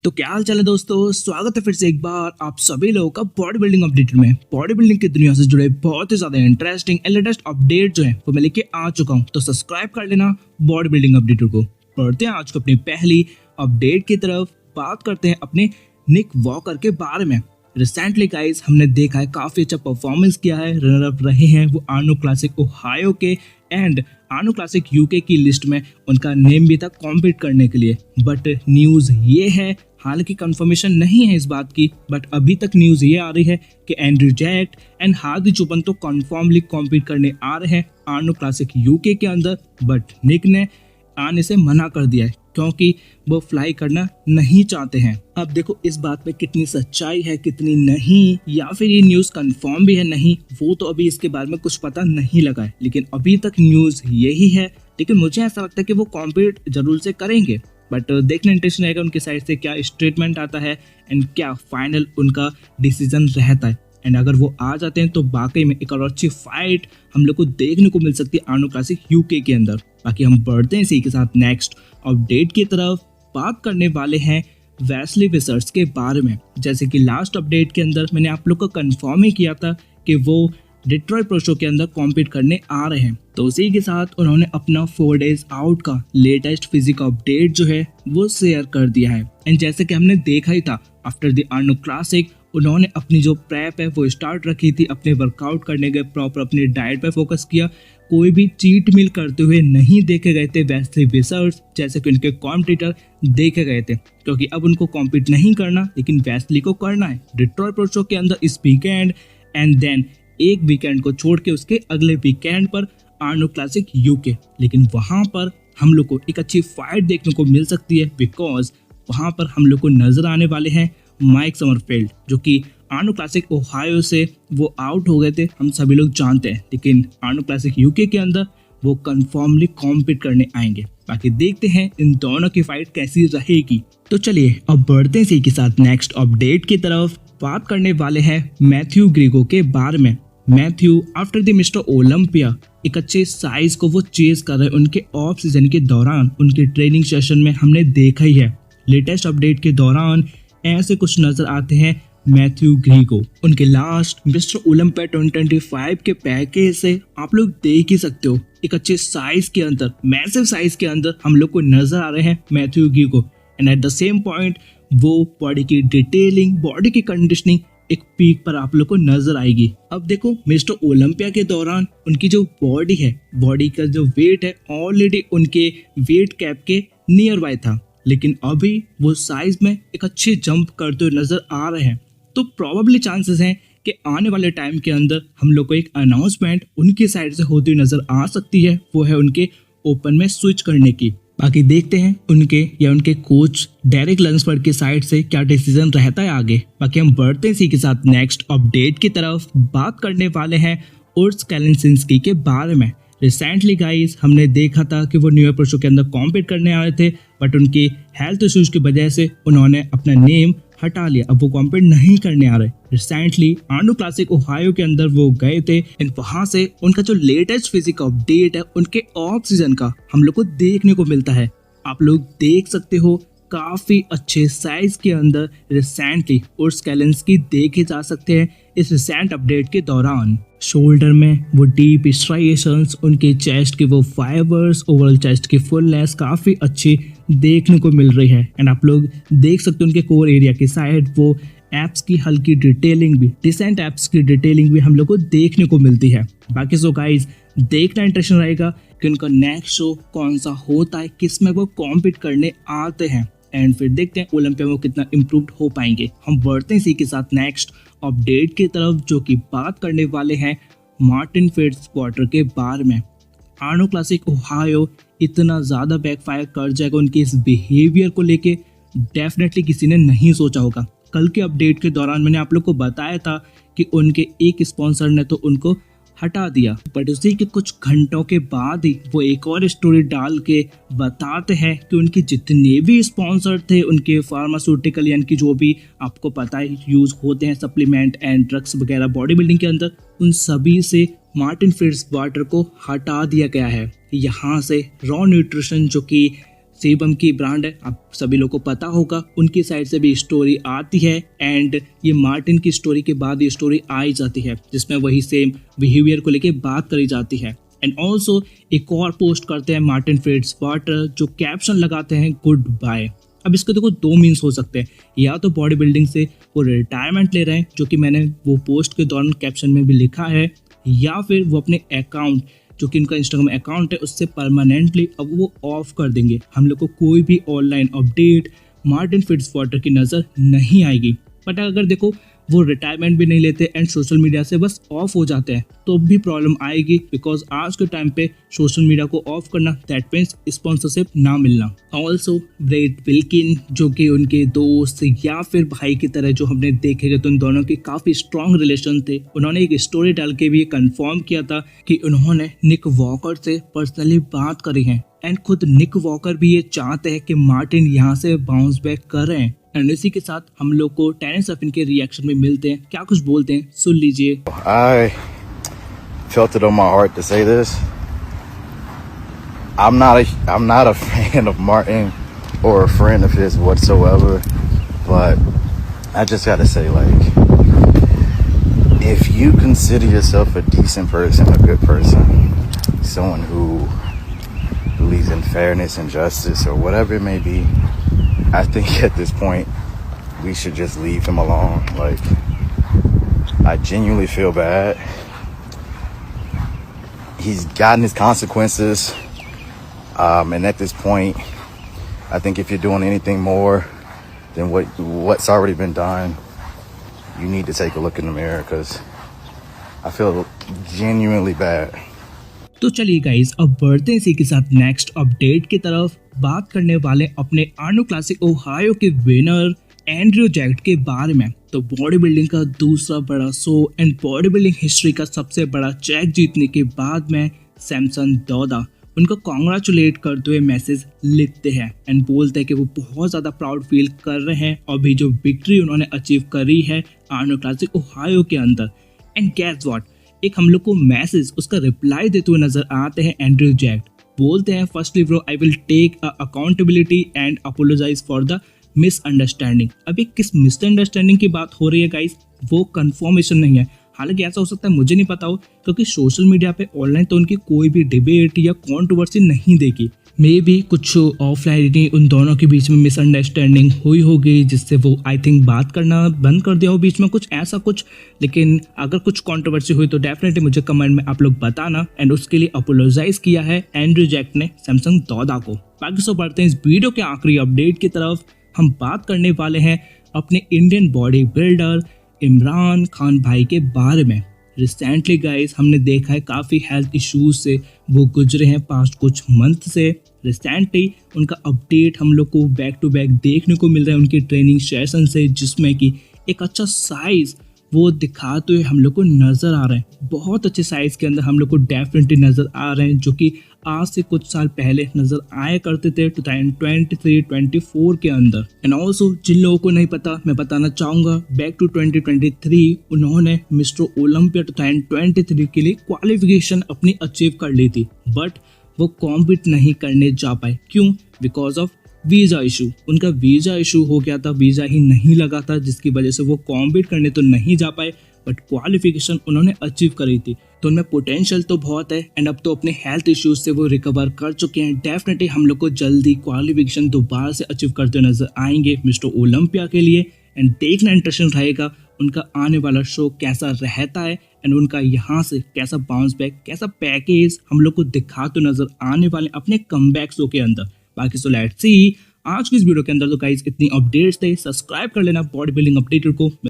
तो क्या हाल चाल है दोस्तों, स्वागत है फिर से एक बार आप सभी लोगों का बॉडी बिल्डिंग अपडेट में। बॉडी बिल्डिंग की दुनिया से जुड़े बहुत ही ज्यादा इंटरेस्टिंग एंड लेटेस्ट अपडेट जो है वो मैं लेके आ चुका हूं, तो सब्सक्राइब कर लेना बॉडी बिल्डिंग अपडेटर को। पढ़ते हैं आज को अपनी पहली अपडेट की तरफ। बात करते हैं अपने निक वॉकर के बारे में। रिसेंटली गाइस हमने देखा है काफी अच्छा परफॉर्मेंस किया है, रनर अप रहे हैं वो आर्नो क्लासिक ओहायो के एंड आर्नो क्लासिक यूके की लिस्ट में उनका नेम भी था कॉम्पीट करने के लिए। बट न्यूज़ ये है, हालांकि कंफर्मेशन नहीं है इस बात की, बट अभी तक न्यूज़ ये आ रही है कि एंड्रयू जैक्ट एंड हार्दी चुपन तो कन्फर्मली कॉम्पीट करने आ रहे हैं आर्नो क्लासिक यूके के अंदर। बट निक ने आने से मना कर दिया है क्योंकि वो फ्लाई करना नहीं चाहते हैं। अब देखो इस बात में कितनी सच्चाई है कितनी नहीं, या फिर ये न्यूज़ कंफर्म भी है नहीं, वो तो अभी इसके बारे में कुछ पता नहीं लगा है, लेकिन अभी तक न्यूज़ यही है। लेकिन मुझे ऐसा लगता है कि वो कॉम्पीट जरूर से करेंगे, बट देखना इंटरेस्टिंग रहेगा उनके साइड से क्या स्टेटमेंट आता है एंड क्या फाइनल उनका डिसीजन रहता है। एंड अगर वो आ जाते हैं तो वाकई में एक और अच्छी फाइट हम लोग को देखने को मिल सकती है आर्नो क्लासिक यूके के अंदर। बाकी हम बढ़ते हैं इसी के साथ नेक्स्ट अपडेट की तरफ। बात करने वाले हैं वेस्ली विजर्ड्स के बारे में। जैसे कि लास्ट अपडेट के अंदर मैंने आप लोग को कंफर्म ही किया था कि वो डिट्रॉइट प्रो शो के अंदर कॉम्पीट करने आ रहे हैं, तो उसी के साथ उन्होंने अपना 4 days आउट का लेटेस्ट फिजिक अपडेट जो है वो शेयर कर दिया है। एंड जैसे कि हमने देखा ही था आफ्टर द आर्नो क्लासिक उन्होंने अपनी जो प्रेप है वो स्टार्ट रखी थी, अपने वर्कआउट करने गए, प्रॉपर अपनी डाइट पे फोकस किया, कोई भी चीट मील करते हुए नहीं देखे गए थे वेस्ली विजर्ड्स जैसे कि उनके कॉम्पिटिटर देखे गए थे। क्योंकि अब उनको कॉम्पीट नहीं करना लेकिन वेस्ली को करना है डिट्रॉइट प्रो शो के अंदर इस वीकेंड, एंड देन एक वीकेंड को छोड़ के उसके अगले वीकेंड पर आर्नो क्लासिक यूके। लेकिन वहां पर हम लोग को एक अच्छी फाइट देखने को मिल सकती है, बिकॉज वहां पर हम लोग को नजर आने वाले हैं माइक समरफील्ड, जो कि आर्नो क्लासिक ओहायो से वो आउट हो गए थे, हम सभी लोग जानते हैं, लेकिन आर्नो क्लासिक यूके के अंदर वो कंफर्मली कॉम्पीट करने आएंगे। बाकी देखते हैं इन दोनों की फाइट कैसी रहेगी। तो चलिए अब बढ़ते हैं इसी के साथ नेक्स्ट अपडेट की तरफ। बात करने वाले हैं मैथ्यू ग्रीगो के बारे में। Matthew after the mister Olympia एक अच्छे साइज को वो चेज कर रहे हैं उनके ऑफ सीजन के दौरान। उनके ट्रेनिंग सेशन में हमने देखा ही है, लेटेस्ट अपडेट के दौरान ऐसे कुछ नजर आते हैं मैथ्यू ग्रीगो। उनके लास्ट मिस्टर ओलंपिया 2025 के पैकेज से आप लोग देख ही सकते हो एक अच्छे साइज के अंदर, मैसिव साइज के अंदर हम लोग को नजर आ रहे हैं Matthew Grego. And at the same point वो बॉडी की डिटेलिंग, बॉडी की कंडीशनिंग एक पीक पर आप लोग को नजर आएगी। अब देखो मिस्टर ओलंपिया के दौरान उनकी जो बॉडी है, बॉडी का जो वेट है ऑलरेडी उनके वेट कैप के नियर बाय था, लेकिन अभी वो साइज में एक अच्छी जंप करते हुए नजर आ रहे हैं। तो प्रोबेबली चांसेस हैं कि आने वाले टाइम के अंदर हम लोग को एक अनाउंसमेंट उनकी साइड से होती हुई नजर आ सकती है, वो है उनके ओपन में स्विच करने की। बाकी देखते हैं उनके या उनके कोच डेरिक लंग्सबर्ग की साइड से क्या डिसीजन रहता है आगे। बाकी हम बढ़ते हैं इसी के साथ नेक्स्ट अपडेट की तरफ। बात करने वाले हैं उर्स कैलेंसिंस्की के बारे में। रिसेंटली गाइस हमने देखा था कि वो न्यूयॉर्क प्रो शो के अंदर कॉम्पीट करने आए थे, बट उनकी हेल्थ इश्यूज की वजह से उन्होंने अपना नेम हटा लिया, अब वो कॉम्पीट नहीं करने आ रहे। रिसेंटली आर्नो क्लासिक ओहायो के अंदर वो गए थे एंड वहां से उनका जो लेटेस्ट फिजिक अपडेट है उनके ऑफ सीजन का हम लोग को देखने को मिलता है। आप लोग देख सकते हो काफी अच्छे साइज के अंदर रिसेंटली उर्स कैलेंस्की देखे जा सकते हैं इस रिसेंट अपडेट के दौरान। शोल्डर में वो डीप स्ट्राइएशंस, उनके चेस्ट के वो फाइबर्स, ओवरऑल चेस्ट की फुलनेस काफी अच्छी देखने को मिल रही है। एंड आप लोग देख सकते हो उनके कोर एरिया के साइड वो एप्स की हल्की डिटेलिंग भी, डिसेंट एप्स की डिटेलिंग भी हम लोग को देखने को मिलती है। बाकी सो गाइज देखना इंटरेस्टिंग रहेगा कि उनका नेक्स्ट शो कौन सा होता है, किस में वो कॉम्पीट करने आते हैं, एंड फिर देखते हैं ओलंपिया में कितना इम्प्रूव्ड हो पाएंगे। हम बढ़ते हैं इसी के साथ नेक्स्ट अपडेट की तरफ, जो कि बात करने वाले हैं मार्टिन फिट्जवाटर के बारे में। आर्नो क्लासिक ओहायो इतना ज़्यादा बैकफायर कर जाएगा उनके इस बिहेवियर को लेके, डेफिनेटली किसी ने नहीं सोचा होगा। कल के अपडेट के दौरान मैंने आप लोग को बताया था कि उनके एक स्पॉन्सर ने तो उनको हटा दिया, बट उसी के कुछ घंटों के बाद ही वो एक और स्टोरी डाल के बताते हैं कि उनके जितने भी स्पॉन्सर थे, उनके फार्मास्यूटिकल यानी कि जो भी आपको पता है यूज होते हैं सप्लीमेंट एंड ड्रग्स वगैरह बॉडी बिल्डिंग के अंदर, उन सभी से मार्टिन फिट्जवाटर को हटा दिया गया है। यहाँ से रॉ न्यूट्रिशन जो कि सेबम की ब्रांड है, आप सभी लोगों को पता होगा, उनकी साइड से भी स्टोरी आती है एंड ये मार्टिन की स्टोरी के बाद ये स्टोरी आ ही जाती है जिसमें वही सेम बिहेवियर को लेके बात करी जाती है। एंड ऑल्सो एक और पोस्ट करते हैं मार्टिन फ्रिट्ज वाटर जो कैप्शन लगाते हैं गुड बाय। अब इसके देखो दो मीन्स हो सकते हैं, या तो बॉडी बिल्डिंग से वो रिटायरमेंट ले रहे हैं जो कि मैंने वो पोस्ट के दौरान कैप्शन में भी लिखा है, या फिर वो अपने अकाउंट जो कि इनका इंस्टाग्राम अकाउंट है उससे परमानेंटली अब वो ऑफ कर देंगे। हम लोग को कोई भी online update Martin Fitz water की नज़र नहीं आएगी। बट अगर देखो वो रिटायरमेंट भी नहीं लेते एंड सोशल मीडिया से बस ऑफ हो जाते हैं तो भी प्रॉब्लम आएगी, बिकॉज आज के टाइम पे सोशल मीडिया को ऑफ करना दैट मीन्स स्पॉन्सरशिप ना मिलना। ऑल्सो ब्रेड विल्किन जो कि उनके दोस्त या फिर भाई की तरह जो हमने देखे तो उन दोनों के काफी स्ट्रॉन्ग रिलेशन थे, उन्होंने एक स्टोरी डाल के भी कंफर्म किया था कि उन्होंने निक वॉकर से पर्सनली बात करी है एंड खुद निक वॉकर भी ये चाहते हैं कि मार्टिन यहाँ से बाउंस बैक कर रहे हैं। एंड इसी के साथ हम लोग को टेरेंस अफिन के रिएक्शन में मिलते हैं, क्या कुछ बोलते हैं सुन लीजिए। I felt it on my heart to say this. I'm not a fan of Martin or a friend of his whatsoever, but I just gotta say, like, if you consider yourself a decent person, a good person, someone who believes in fairness and justice or whatever it may be, I think at this point we should just leave him alone. Like, I genuinely feel bad. He's gotten his consequences, and at this point, I think if you're doing anything more than what's already been done, you need to take a look in the mirror because I feel genuinely bad. तो चलिए guys अब बढ़ते हैं इसी के साथ next update की तरफ। बात करने वाले अपने आर्नो क्लासिक ओहायो के विनर एंड्रयू जैक्ट के बारे में। तो बॉडी बिल्डिंग का दूसरा बड़ा show and body building history का सबसे बड़ा चेक जीतने के बाद में सैमसन दौदा उनको कॉन्ग्रेचुलेट करते हुए मैसेज लिखते हैं एंड बोलते हैं कि वो बहुत ज़्यादा प्राउड फील कर रहे हैं और भी जो विक्ट्री उन्होंने अचीव करी है आर्नो क्लासिक ओहायो के अंदर। एंड गेस व्हाट, एक हम लोग को मैसेज उसका रिप्लाई देते हुए नजर आते हैं एंड्रयू जैक्ट। बोलते हैं firstly bro I will take accountability and apologize for the misunderstanding. अभी किस मिसअंडरस्टैंडिंग की बात हो रही है गाइस वो कंफर्मेशन नहीं है, हालांकि ऐसा हो सकता है मुझे नहीं पता हो क्योंकि सोशल मीडिया पे ऑनलाइन तो उनकी कोई भी डिबेट या कंट्रोवर्सी नहीं देखी। मे बी कुछ ऑफलाइन उन दोनों के बीच में मिसअंडरस्टैंडिंग हुई होगी जिससे वो आई थिंक बात करना बंद कर दिया हो बीच में, कुछ ऐसा कुछ। लेकिन अगर कुछ कंट्रोवर्सी हुई तो डेफिनेटली मुझे कमेंट में आप लोग बताना एंड उसके लिए अपोलोजाइज किया है एंड्रयू जैक्ट ने सैमसन दौदा को। बाकी सो बढ़ते हैं इस वीडियो के आखिरी अपडेट की तरफ। हम बात करने वाले हैं अपने Indian body builder Imran Khan भाई के बारे में। रिसेंटली गाइस हमने देखा है काफ़ी हेल्थ इश्यूज से वो गुजरे हैं पास्ट कुछ मंथ से। रिसेंटली उनका अपडेट हम लोग को बैक टू बैक देखने को मिल रहा है उनकी ट्रेनिंग सेशन से, जिसमें कि एक अच्छा साइज वो दिखाते हुए हम लोग को नज़र आ रहे हैं। बहुत अच्छे साइज के अंदर हम लोग को डेफिनेटली नज़र आ रहे हैं जो कि आज से कुछ साल पहले नज़र आया करते थे 2023-24 के अंदर। एंड ऑल्सो जिन लोगों को नहीं पता मैं बताना चाहूँगा बैक टू 2023 उन्होंने मिस्टर ओलंपिया 2023 के लिए क्वालिफिकेशन अपनी अचीव कर ली थी, बट वो कॉम्पीट नहीं करने जा पाए। क्यों? Because of visa issue. उनका वीज़ा इशू हो गया था, वीज़ा ही नहीं लगा था जिसकी वजह से वो कॉम्पीट करने तो नहीं जा पाए, बट क्वालिफिकेशन उन्होंने अचीव करी थी। तो उनमें पोटेंशियल तो बहुत है एंड अब तो अपने हेल्थ इश्यूज से वो रिकवर कर चुके हैं। डेफिनेटली हम लोग को जल्दी क्वालिफिकेशन दोबारा से अचीव करते नजर आएंगे मिस्टर ओलंपिया के लिए। एंड देखना इंटरेस्टिंग रहेगा उनका आने वाला शो कैसा रहता है एंड उनका यहाँ से कैसा बाउंस बैक, कैसा पैकेज हम लोग को दिखाते नजर आने वाले अपने कमबैक शो के अंदर। बाकी सो लेट्स सी। आज की इस वीडियो के अंदर तो गाइस इतनी अपडेट्स थे। सब्सक्राइब कर लेना बॉडी बिल्डिंग अपडेटर को।